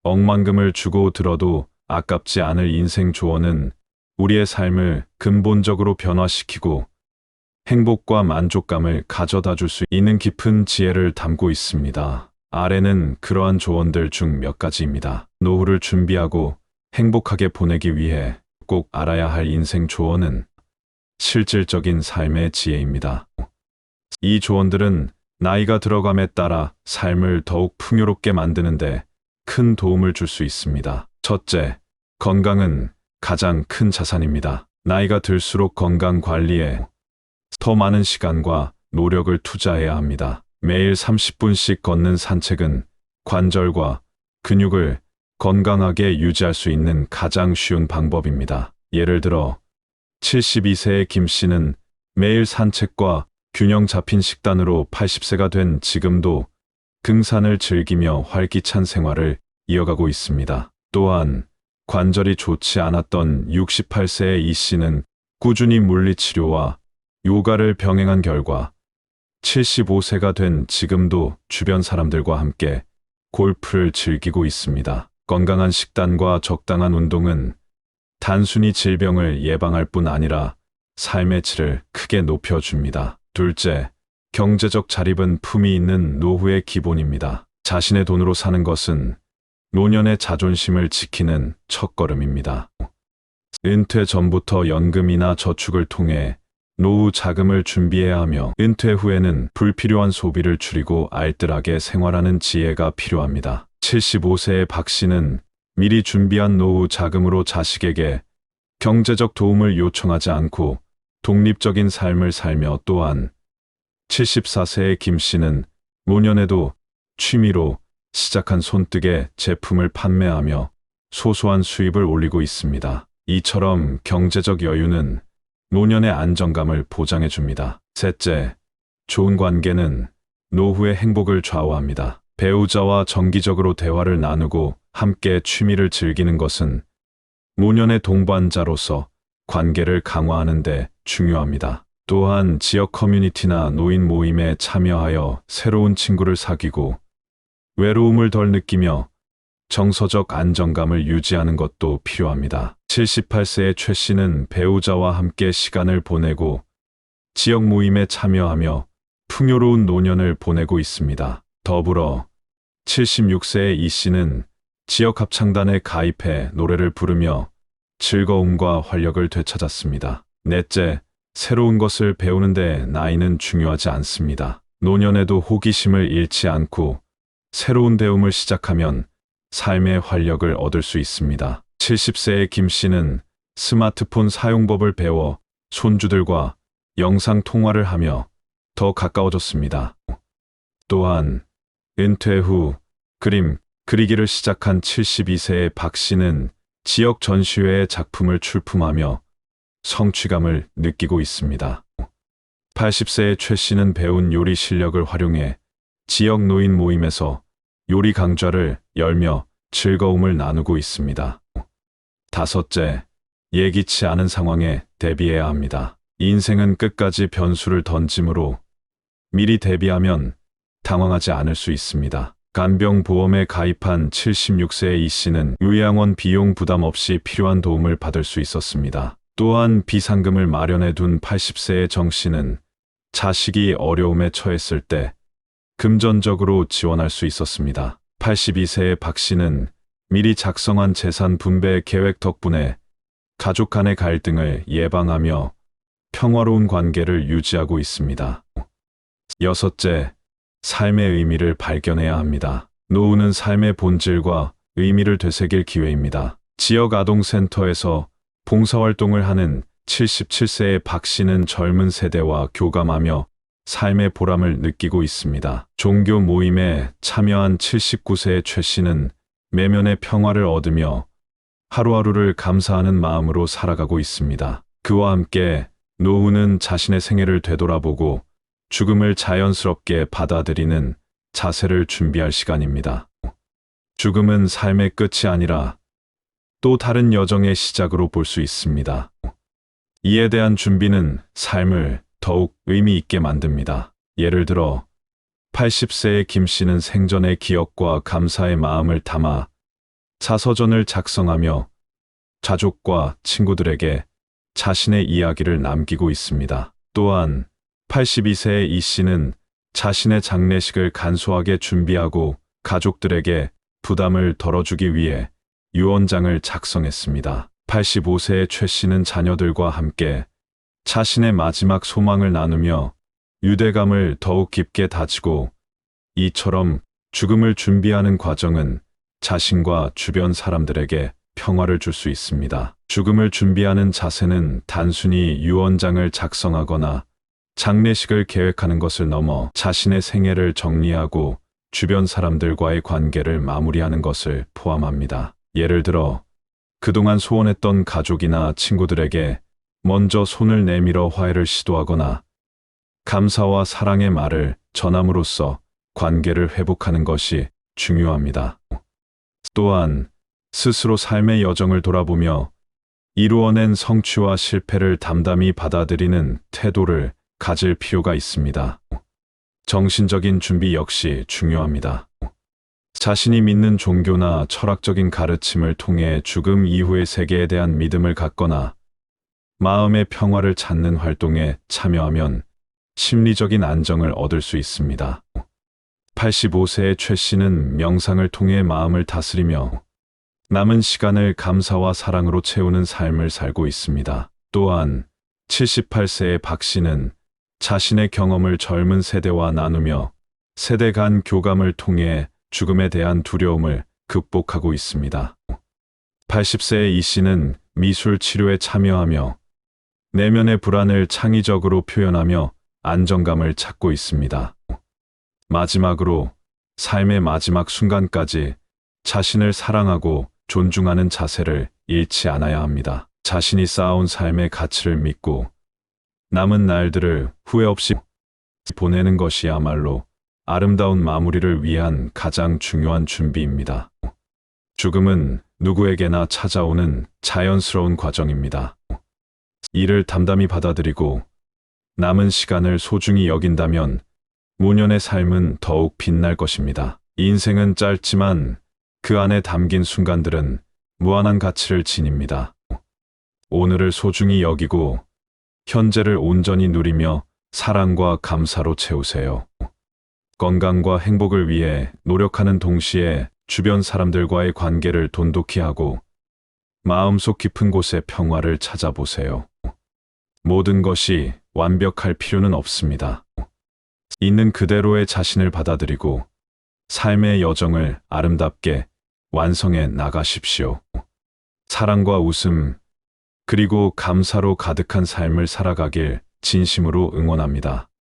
억만금을 주고 들어도 아깝지 않을 인생 조언은 우리의 삶을 근본적으로 변화시키고 행복과 만족감을 가져다 줄 수 있는 깊은 지혜를 담고 있습니다. 아래는 그러한 조언들 중 몇 가지입니다. 노후를 준비하고 행복하게 보내기 위해 꼭 알아야 할 인생 조언은 실질적인 삶의 지혜입니다. 이 조언들은 나이가 들어감에 따라 삶을 더욱 풍요롭게 만드는데 큰 도움을 줄 수 있습니다. 첫째, 건강은 가장 큰 자산입니다. 나이가 들수록 건강 관리에 더 많은 시간과 노력을 투자해야 합니다. 매일 30분씩 걷는 산책은 관절과 근육을 건강하게 유지할 수 있는 가장 쉬운 방법입니다. 예를 들어 72세의 김 씨는 매일 산책과 균형 잡힌 식단으로 80세가 된 지금도 등산을 즐기며 활기찬 생활을 이어가고 있습니다. 또한 관절이 좋지 않았던 68세의 이 씨는 꾸준히 물리치료와 요가를 병행한 결과 75세가 된 지금도 주변 사람들과 함께 골프를 즐기고 있습니다. 건강한 식단과 적당한 운동은 단순히 질병을 예방할 뿐 아니라 삶의 질을 크게 높여줍니다. 둘째, 경제적 자립은 품위 있는 노후의 기본입니다. 자신의 돈으로 사는 것은 노년의 자존심을 지키는 첫걸음입니다. 은퇴 전부터 연금이나 저축을 통해 노후 자금을 준비해야 하며 은퇴 후에는 불필요한 소비를 줄이고 알뜰하게 생활하는 지혜가 필요합니다. 75세의 박 씨는 미리 준비한 노후 자금으로 자식에게 경제적 도움을 요청하지 않고 독립적인 삶을 살며 또한 74세의 김 씨는 노년에도 취미로 시작한 손뜨개 제품을 판매하며 소소한 수입을 올리고 있습니다. 이처럼 경제적 여유는 노년의 안정감을 보장해 줍니다. 셋째, 좋은 관계는 노후의 행복을 좌우합니다. 배우자와 정기적으로 대화를 나누고 함께 취미를 즐기는 것은 노년의 동반자로서 관계를 강화하는 데 중요합니다. 또한 지역 커뮤니티나 노인 모임에 참여하여 새로운 친구를 사귀고 외로움을 덜 느끼며 정서적 안정감을 유지하는 것도 필요합니다. 78세의 최 씨는 배우자와 함께 시간을 보내고 지역 모임에 참여하며 풍요로운 노년을 보내고 있습니다. 더불어 76세의 이 씨는 지역 합창단에 가입해 노래를 부르며 즐거움과 활력을 되찾았습니다. 넷째, 새로운 것을 배우는데 나이는 중요하지 않습니다. 노년에도 호기심을 잃지 않고 새로운 배움을 시작하면 삶의 활력을 얻을 수 있습니다. 70세의 김 씨는 스마트폰 사용법을 배워 손주들과 영상 통화를 하며 더 가까워졌습니다. 또한 은퇴 후 그림 그리기를 시작한 72세의 박 씨는 지역 전시회에 작품을 출품하며 성취감을 느끼고 있습니다. 80세의 최 씨는 배운 요리 실력을 활용해 지역 노인 모임에서 요리 강좌를 열며 즐거움을 나누고 있습니다. 다섯째, 예기치 않은 상황에 대비해야 합니다. 인생은 끝까지 변수를 던지므로 미리 대비하면 당황하지 않을 수 있습니다. 간병보험에 가입한 76세의 이 씨는 요양원 비용 부담 없이 필요한 도움을 받을 수 있었습니다. 또한 비상금을 마련해 둔 80세의 정 씨는 자식이 어려움에 처했을 때 금전적으로 지원할 수 있었습니다. 82세의 박 씨는 미리 작성한 재산 분배 계획 덕분에 가족 간의 갈등을 예방하며 평화로운 관계를 유지하고 있습니다. 여섯째, 삶의 의미를 발견해야 합니다. 노후는 삶의 본질과 의미를 되새길 기회입니다. 지역 아동센터에서 봉사활동을 하는 77세의 박 씨는 젊은 세대와 교감하며 삶의 보람을 느끼고 있습니다. 종교 모임에 참여한 79세의 최 씨는 내면의 평화를 얻으며 하루하루를 감사하는 마음으로 살아가고 있습니다. 그와 함께 노후는 자신의 생애를 되돌아보고 죽음을 자연스럽게 받아들이는 자세를 준비할 시간입니다. 죽음은 삶의 끝이 아니라 또 다른 여정의 시작으로 볼 수 있습니다. 이에 대한 준비는 삶을 더욱 의미 있게 만듭니다. 예를 들어 80세의 김 씨는 생전의 기억과 감사의 마음을 담아 자서전을 작성하며 가족과 친구들에게 자신의 이야기를 남기고 있습니다. 또한 82세의 이 씨는 자신의 장례식을 간소하게 준비하고 가족들에게 부담을 덜어주기 위해 유언장을 작성했습니다. 85세의 최 씨는 자녀들과 함께 자신의 마지막 소망을 나누며 유대감을 더욱 깊게 다지고, 이처럼 죽음을 준비하는 과정은 자신과 주변 사람들에게 평화를 줄 수 있습니다. 죽음을 준비하는 자세는 단순히 유언장을 작성하거나 장례식을 계획하는 것을 넘어 자신의 생애를 정리하고 주변 사람들과의 관계를 마무리하는 것을 포함합니다. 예를 들어 그동안 소원했던 가족이나 친구들에게 먼저 손을 내밀어 화해를 시도하거나 감사와 사랑의 말을 전함으로써 관계를 회복하는 것이 중요합니다. 또한 스스로 삶의 여정을 돌아보며 이루어낸 성취와 실패를 담담히 받아들이는 태도를 가질 필요가 있습니다. 정신적인 준비 역시 중요합니다. 자신이 믿는 종교나 철학적인 가르침을 통해 죽음 이후의 세계에 대한 믿음을 갖거나 마음의 평화를 찾는 활동에 참여하면 심리적인 안정을 얻을 수 있습니다. 85세의 최 씨는 명상을 통해 마음을 다스리며 남은 시간을 감사와 사랑으로 채우는 삶을 살고 있습니다. 또한 78세의 박 씨는 자신의 경험을 젊은 세대와 나누며 세대 간 교감을 통해 죽음에 대한 두려움을 극복하고 있습니다. 80세의 이 씨는 미술 치료에 참여하며 내면의 불안을 창의적으로 표현하며 안정감을 찾고 있습니다. 마지막으로 삶의 마지막 순간까지 자신을 사랑하고 존중하는 자세를 잃지 않아야 합니다. 자신이 쌓아온 삶의 가치를 믿고 남은 날들을 후회 없이 보내는 것이야말로 아름다운 마무리를 위한 가장 중요한 준비입니다. 죽음은 누구에게나 찾아오는 자연스러운 과정입니다. 이를 담담히 받아들이고 남은 시간을 소중히 여긴다면 무년의 삶은 더욱 빛날 것입니다. 인생은 짧지만 그 안에 담긴 순간들은 무한한 가치를 지닙니다. 오늘을 소중히 여기고 현재를 온전히 누리며 사랑과 감사로 채우세요. 건강과 행복을 위해 노력하는 동시에 주변 사람들과의 관계를 돈독히 하고 마음속 깊은 곳에 평화를 찾아보세요. 모든 것이 완벽할 필요는 없습니다. 있는 그대로의 자신을 받아들이고 삶의 여정을 아름답게 완성해 나가십시오. 사랑과 웃음, 그리고 감사로 가득한 삶을 살아가길 진심으로 응원합니다.